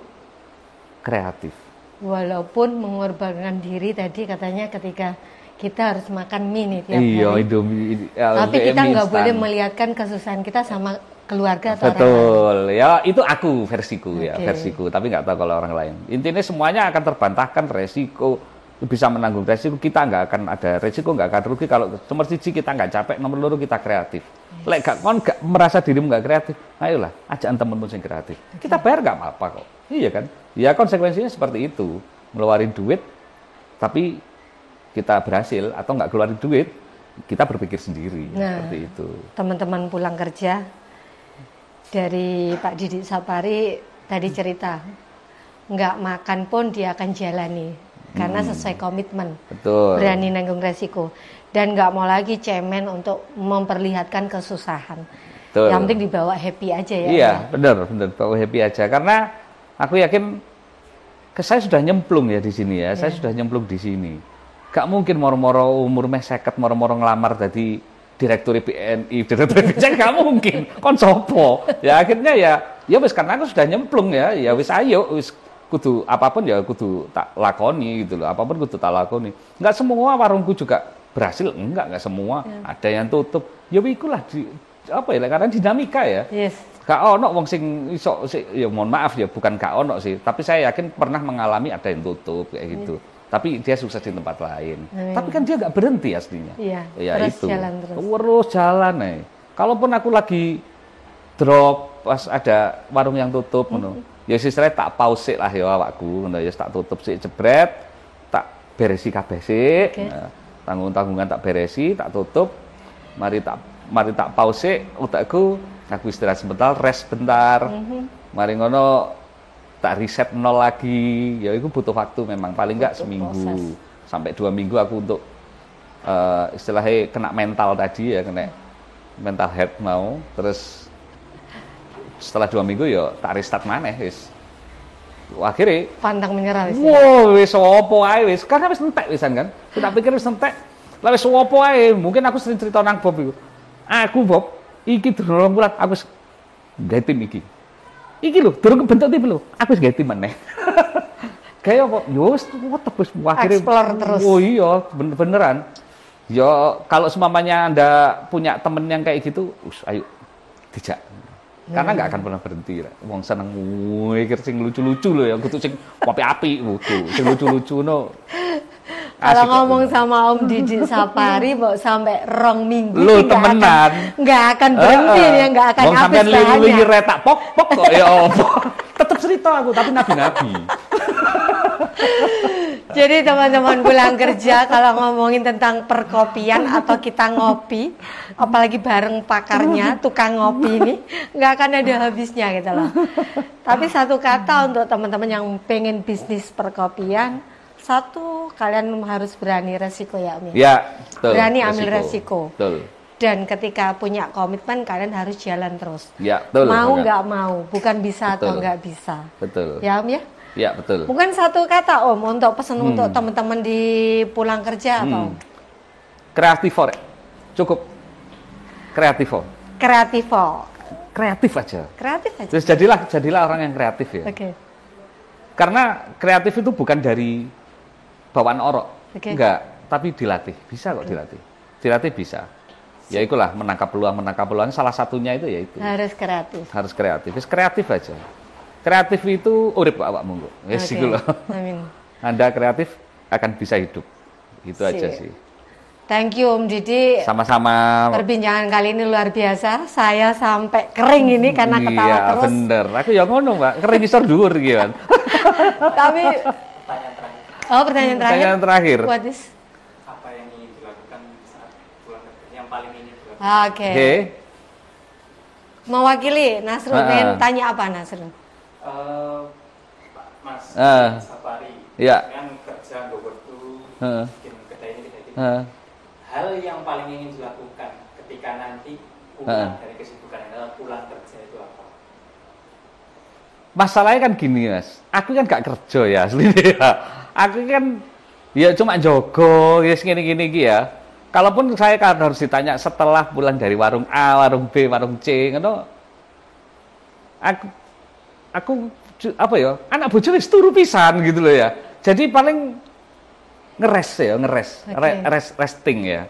kreatif. Walaupun mengorbankan diri tadi katanya ketika kita harus makan mie nih tiap hari. Indomie. Tapi kita nggak boleh melihatkan kesusahan kita sama keluarga atau betul. Orang lain. Ya itu aku versiku ya, versiku. Tapi nggak tahu kalau orang lain. Intinya semuanya akan terbantahkan resiko. Bisa menanggung resiko, kita nggak akan ada resiko, nggak akan rugi kalau nomor 1 kita nggak capek, nomor 2 kita kreatif. Lek nggak merasa dirimu nggak kreatif, ayolah ajaan temenmu yang kreatif. Kita bayar nggak apa-apa kok, iya kan? Ya konsekuensinya seperti itu, ngeluarin duit, tapi kita berhasil atau nggak keluarin duit, kita berpikir sendiri seperti itu. Teman-teman pulang kerja dari Pak Didik Sapari tadi cerita, nggak makan pun dia akan jalani. Karena sesuai komitmen, berani nanggung resiko, dan nggak mau lagi cemen untuk memperlihatkan kesusahan. Yang penting dibawa happy aja ya. Iya, benar, bawa happy aja. Karena aku yakin, saya sudah nyemplung ya di sini ya, saya sudah nyemplung di sini. Gak mungkin moro-moro umur meh 50, moro-moro ngelamar jadi direktur BNI, direktur BCA, gak mungkin. Kon sopo? Ya akhirnya ya wis karena aku sudah nyemplung ya wis ayo wis. Kudu apapun ya kudu tak lakoni gitu loh, apapun kudu tak lakoni. Enggak semua warungku juga berhasil, enggak semua. Ada yang tutup. Ya ikulah karena dinamika ya. Gak ono wong sing iso ya mohon maaf ya bukan gak ono sih, tapi saya yakin pernah mengalami ada yang tutup kayak gitu. Tapi dia sukses di tempat lain. Tapi kan dia nggak berhenti aslinya. Ya terus itu. Terus jalan Kalaupun aku lagi drop pas ada warung yang tutup ya istilahnya tak pause lah ya awakku, ya tak tutup sih jebret, tak beresi kabeh sih, tanggung-tanggungan tak beresi, tak tutup, mari tak pause utakku, aku istirahat sebentar, rest bentar, mari ngono tak reset nol lagi, ya itu butuh waktu memang paling enggak seminggu sampai 2 minggu aku untuk istilahnya kena mental tadi ya, kena mental health mau, terus setelah 2 minggu ya tak restart maneh wis. Akhirnya pantang menyerah wis. Wow, wis opo ae wis. Karena wis entek wisan kan. Kita pikir wis entek. Lah wis opo ae. Mungkin aku sering cerita nang Bob iku. Aku Bob, iki durung bulan aku wis gawe tim iki. Iki lho, durung kebentuk tim lho. Aku wis gawe tim maneh. Kayak apa? Yo wis tetep wis akhirnya explore terus. Oh iya, beneran. Yo, kalau seumpamanya Anda punya temen yang kayak gitu, ayo dijak. Karena nggak akan pernah berhenti. Wong seneng mikir sing lucu-lucu loh ya, kudu sing api-api kudu, sing lucu-lucu no. Kalau ngomong sama Om Didi Sapari, mau sampai 2 minggu lu temenan nggak akan berhenti ya, nggak akan habis bahannya. Sampai lilir retak pok kok ya opo. Tetep cerita aku tapi nabi-nabi. Jadi teman-teman pulang kerja kalau ngomongin tentang perkopian atau kita ngopi, apalagi bareng pakarnya, tukang ngopi ini, nggak akan ada habisnya gitu loh. Tapi satu kata untuk teman-teman yang pengen bisnis perkopian, satu, kalian harus berani resiko ya Om. Ya, betul. Berani ambil resiko. Betul. Dan ketika punya komitmen, kalian harus jalan terus. Ya, betul. Mau nggak mau, bukan bisa betul. atau nggak bisa. Betul. Ya Om ya? Ya, betul. Mungkin satu kata Om untuk pesan untuk teman-teman di pulang kerja apa Om? Kreativo, cukup. Kreativo. Kreatif aja. Terus jadilah orang yang kreatif ya. Oke. Karena kreatif itu bukan dari bawaan orok, enggak, tapi dilatih. Bisa kok dilatih. Dilatih bisa. Ya itulah menangkap peluang salah satunya itu ya itu. Harus kreatif. Harus kreatif. Terus kreatif aja. Kreatif itu urip awakmu kok. Yes, iku lho. Amin. Anda kreatif akan bisa hidup. Itu aja sih. Thank you Om Didi. Sama-sama. Perbincangan kali ini luar biasa. Saya sampai kering ini karena ketawa terus. Iya, bener. Aku ya ngono, Mbak. Kering isor dhuwur iki kan. Tapi pertanyaan terakhir. Pertanyaan terakhir. What is? Apa yang ingin dilakukan saat pulang kerja? Yang paling ingin dilakukan. Oke. Mewakili Nasrul, pengen tanya apa Nasrul? Mas Sapari, ya. Kan kerja waktu bikin kedai ini. Hal yang paling ingin dilakukan ketika nanti pulang dari kesibukan adalah pulang kerja itu apa? Masalahnya kan gini Mas, aku kan gak kerja ya aslinya ya. Aku kan ya cuma jogo, ya gini-gini ya. Kalaupun saya kan harus ditanya setelah pulang dari warung A, warung B, warung C, ngono. Aku apa ya, anak bojo wis turu pisan gitu loh ya. Jadi paling resting ya.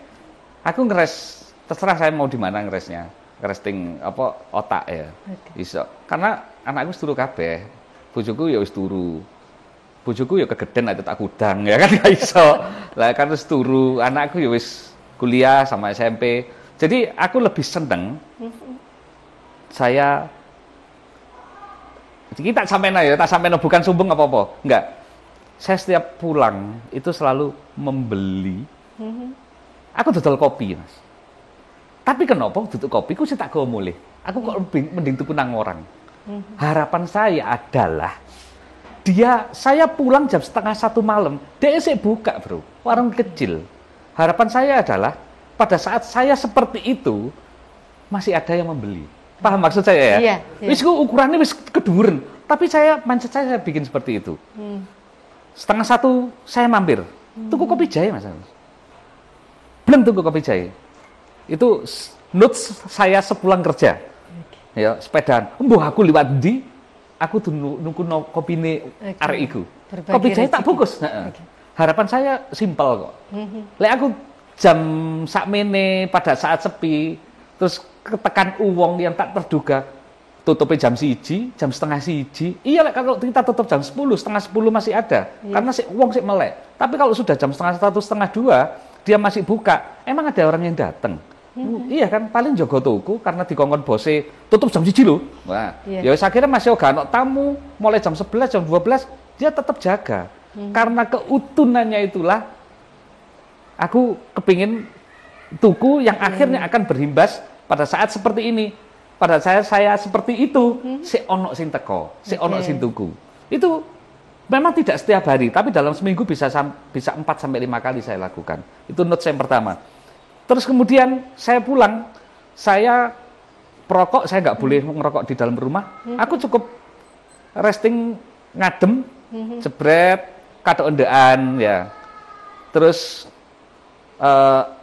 Aku ngeres, terserah saya mau di mana ngeresnya. Resting apa otak ya. Iso. Karena anakku wis turu kabeh. Bojoku ya wis turu. Bojoku ya kegeden aja tak kudang ya kan gak iso. Lah kan wis turu, anakku ya wis kuliah sama SMP. Jadi aku lebih seneng kita sampai bukan sombong apa-apa, enggak. Saya setiap pulang itu selalu membeli. Aku dodol kopi, Mas. Tapi kenapa duduk kopi ku sih tak go mulih. Aku kok mending tuku nang orang. Harapan saya adalah saya pulang jam 12:30 malam, dia sih buka, Bro. Warung kecil. Harapan saya adalah pada saat saya seperti itu masih ada yang membeli. Paham maksud saya ya? Iya. Wis ukurannya wis keduren, tapi mindset saya bikin seperti itu. 12:30 saya mampir, tuku kopi jahe Mas. Belum tuku kopi jahe. Itu notes saya sepulang kerja. Ya, sepedaan. Mbah aku liwat ndi, aku nunggu kopine arek iku. Kopi jahe tak bungkus. Harapan saya simpel kok. Lek aku jam sakmene pada saat sepi, terus ketekan uang yang tak terduga, tutupnya jam 1, jam 1:30. Iya, kalau kita tutup jam 10, 10:30 masih ada. Karena uang sih melek. Tapi kalau sudah jam 1:30, 1:30, dia masih buka, emang ada orang yang datang. Iya kan, paling jogo tuku karena dikongkon bose tutup jam 1 loh. Wah, ya saya kira masih gak ono tamu mulai jam 11, jam 12 dia tetap jaga. Karena keutunannya itulah aku kepingin tuku yang akhirnya akan berimbas pada saat seperti ini. Pada saya seperti itu, si ono sing teko, si ono sing tuku. Itu memang tidak setiap hari, tapi dalam seminggu bisa 4-5 kali saya lakukan. Itu notes yang pertama. Terus kemudian saya pulang, saya perokok, saya nggak boleh ngerokok di dalam rumah. Aku cukup resting ngadem, jebret, kado endean ya. Terus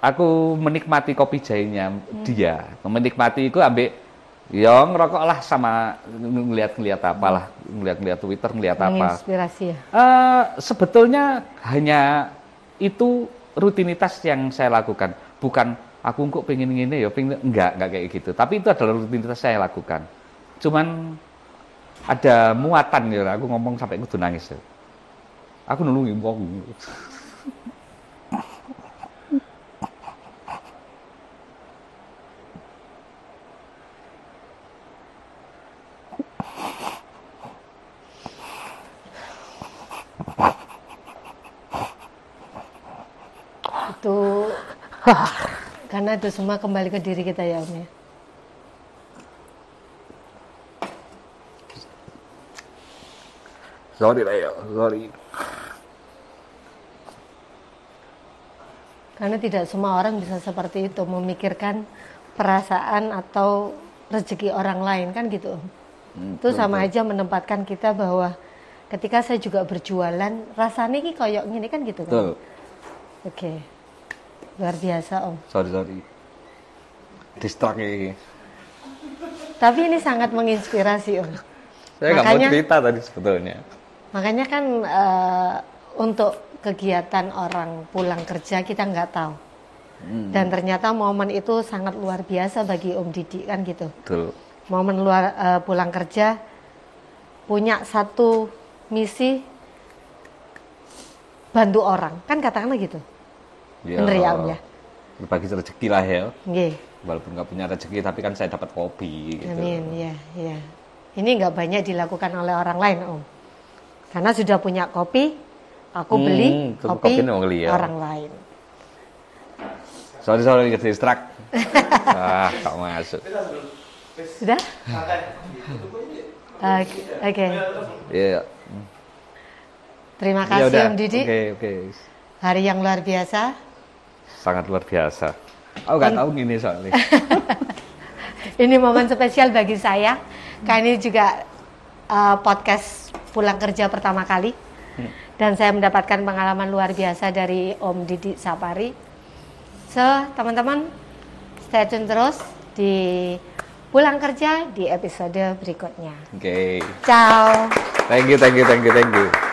aku menikmati kopi jahenya dia. Menikmati itu ambek ya ngerokok lah sama ngeliat apalah, ngeliat Twitter, ngeliat apa. Inspirasi ya. Sebetulnya hanya itu rutinitas yang saya lakukan. Bukan aku kok pengen ngene ya, enggak kayak gitu. Tapi itu adalah rutinitas saya lakukan. Cuman ada muatan ya, aku ngomong sampai kudu nangis ya. Aku nulungi wong. Itu karena itu semua kembali ke diri kita ya Om ya. Sorry lah ya, sorry. Karena tidak semua orang bisa seperti itu, memikirkan perasaan atau rezeki orang lain kan gitu. Itu sama aja menempatkan kita bahwa ketika saya juga berjualan, rasanya ini koyok gini kan gitu kan. Betul. Oke. Luar biasa Om. Sorry. Distract ini. Tapi ini sangat menginspirasi Om. Saya nggak mau cerita tadi sebetulnya. Makanya kan untuk kegiatan orang pulang kerja kita nggak tahu. Dan ternyata momen itu sangat luar biasa bagi Om Didi kan gitu. Betul. Momen pulang kerja punya satu misi bantu orang kan katakanlah gitu. Ya, Bener ya Om ya. Berbagi rezeki lah ya. Nggih. Walaupun nggak punya rezeki tapi kan saya dapat kopi. Gitu. Amin ya. Ini nggak banyak dilakukan oleh orang lain Om. Karena sudah punya kopi, aku beli kopi orang lain. Sorry distract. Kok masuk. Sudah? Oke. Iya. Terima kasih Om Didi. Oke. Hari yang luar biasa. Sangat luar biasa. Aku nggak tahu gini soalnya. Ini momen spesial bagi saya. Karena ini juga podcast pulang kerja pertama kali. Dan saya mendapatkan pengalaman luar biasa dari Om Didi Sapari. So, teman-teman, stay tune terus di pulang kerja di episode berikutnya. Oke. Ciao. Thank you.